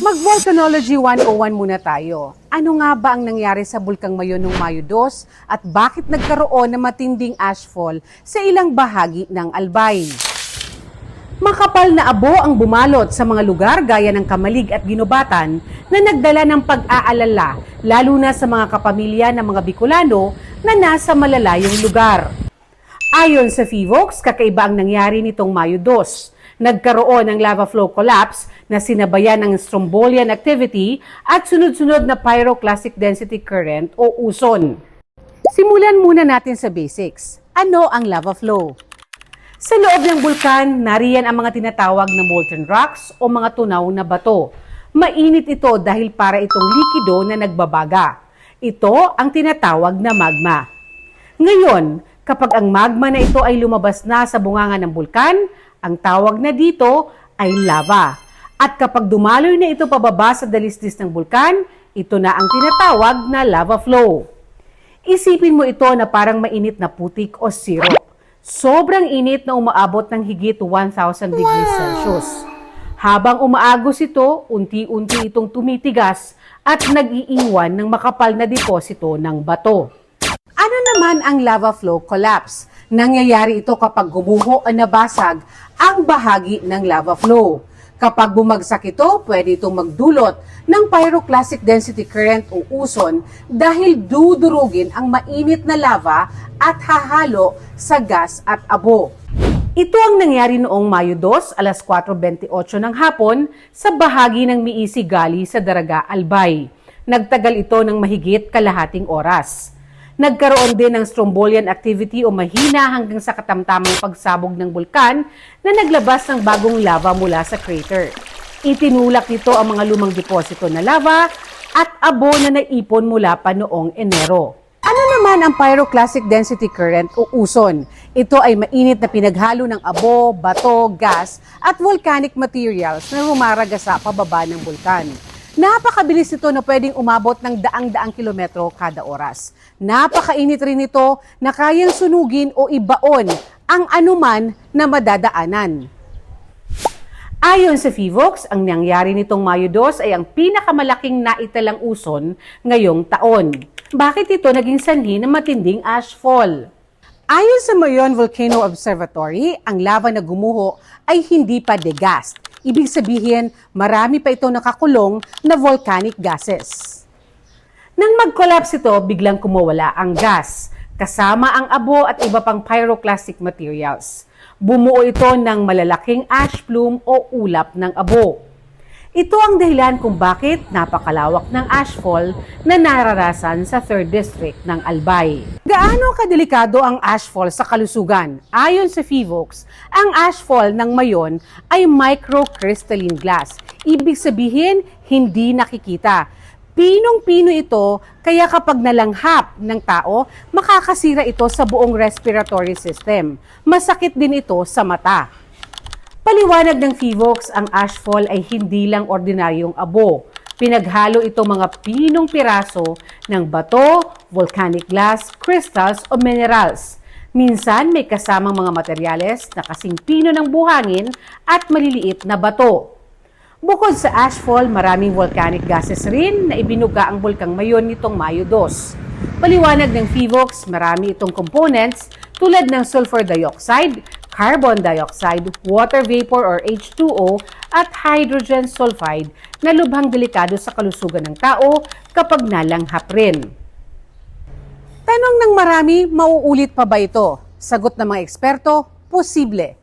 Mag-Volcanology 101 muna tayo. Ano nga ba ang nangyari sa Bulkang Mayon noong Mayo 2 at bakit nagkaroon ng matinding ashfall sa ilang bahagi ng Albay? Makapal na abo ang bumalot sa mga lugar gaya ng Kamalig at Ginubatan na nagdala ng pag-aalala lalo na sa mga kapamilya ng mga Bicolano na nasa malalayong lugar. Ayon sa FIVOX, kakaiba ang nangyari nitong Mayo 2. Nagkaroon ng lava flow collapse na sinabayan ng strombolian activity at sunod-sunod na pyroclastic density current o uson. Simulan muna natin sa basics. Ano ang lava flow? Sa loob ng bulkan, nariyan ang mga tinatawag na molten rocks o mga tunaw na bato. Mainit ito dahil para itong likido na nagbabaga. Ito ang tinatawag na magma. Ngayon, kapag ang magma na ito ay lumabas na sa bunganga ng bulkan, ang tawag na dito ay lava. At kapag dumaloy na ito pababa sa dalisdis ng bulkan, ito na ang tinatawag na lava flow. Isipin mo ito na parang mainit na putik o syrup. Sobrang init na umaabot ng higit 1,000 degrees Celsius. Habang umaagos ito, unti-unti itong tumitigas at nag-iiwan ng makapal na deposito ng bato. Ano naman ang lava flow collapse? Nangyayari ito kapag gumuho o nabasag ang bahagi ng lava flow. Kapag bumagsak ito, pwede itong magdulot ng pyroclastic density current o uson dahil dudurugin ang mainit na lava at hahalo sa gas at abo. Ito ang nangyari noong Mayo 2, alas 4:28 ng hapon sa bahagi ng Miisi Gali sa Daraga, Albay. Nagtagal ito ng mahigit kalahating oras. Nagkaroon din ng strombolian activity o mahina hanggang sa katamtamang pagsabog ng bulkan na naglabas ng bagong lava mula sa crater. Itinulak nito ang mga lumang deposito na lava at abo na naipon mula pa noong Enero. Ano naman ang pyroclastic density current o uson? Ito ay mainit na pinaghalo ng abo, bato, gas at volcanic materials na rumaragasa pababa ng bulkan. Napakabilis ito na pwedeng umabot ng daang-daang kilometro kada oras. Napakainit rin ito na kayang sunugin o ibaon ang anuman na madadaanan. Ayon sa FIVOX, ang nangyari nitong Mayo 2 ay ang pinakamalaking naitalang uson ngayong taon. Bakit ito naging sanhi ng matinding ashfall? Ayon sa Mayon Volcano Observatory, ang lava na gumuho ay hindi pa degassed. Ibig sabihin, marami pa ito nakakulong na volcanic gases. Nang mag-collapse ito, biglang kumawala ang gas, kasama ang abo at iba pang pyroclastic materials. Bumuo ito ng malalaking ash plume o ulap ng abo. Ito ang dahilan kung bakit napakalawak ng ashfall na nararasan sa 3rd District ng Albay. Gaano kadelikado ang ashfall sa kalusugan? Ayon sa FIVOX, ang ashfall ng Mayon ay microcrystalline glass. Ibig sabihin, hindi nakikita. Pinong-pino ito, kaya kapag nalanghap ng tao, makakasira ito sa buong respiratory system. Masakit din ito sa mata. Paliwanag ng FIVOX, ang ashfall ay hindi lang ordinaryong abo. Pinaghalo ito mga pinong piraso ng bato, volcanic glass, crystals o minerals. Minsan may kasamang mga materyales na kasing pino ng buhangin at maliliit na bato. Bukod sa ashfall, maraming volcanic gases rin na ibinuga ang Bulkang Mayon nitong Mayo 2. Paliwanag ng FIVOX, marami itong components tulad ng sulfur dioxide, carbon dioxide, water vapor or H2O at hydrogen sulfide na lubhang delikado sa kalusugan ng tao kapag nalanghap rin. Tanong ng marami, mauulit pa ba ito? Sagot ng mga eksperto, posible.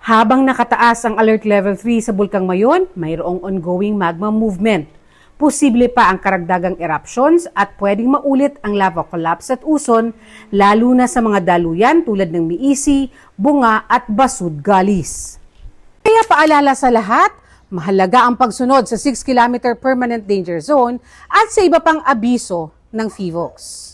Habang nakataas ang Alert Level 3 sa Bulkang Mayon, mayroong ongoing magma movement. Posible pa ang karagdagang eruptions at pwedeng maulit ang lava collapse at uson, lalo na sa mga daluyan tulad ng Miisi, Bunga at Basud Galis. Kaya paalala sa lahat, mahalaga ang pagsunod sa 6 km permanent danger zone at sa iba pang abiso ng FIVOX.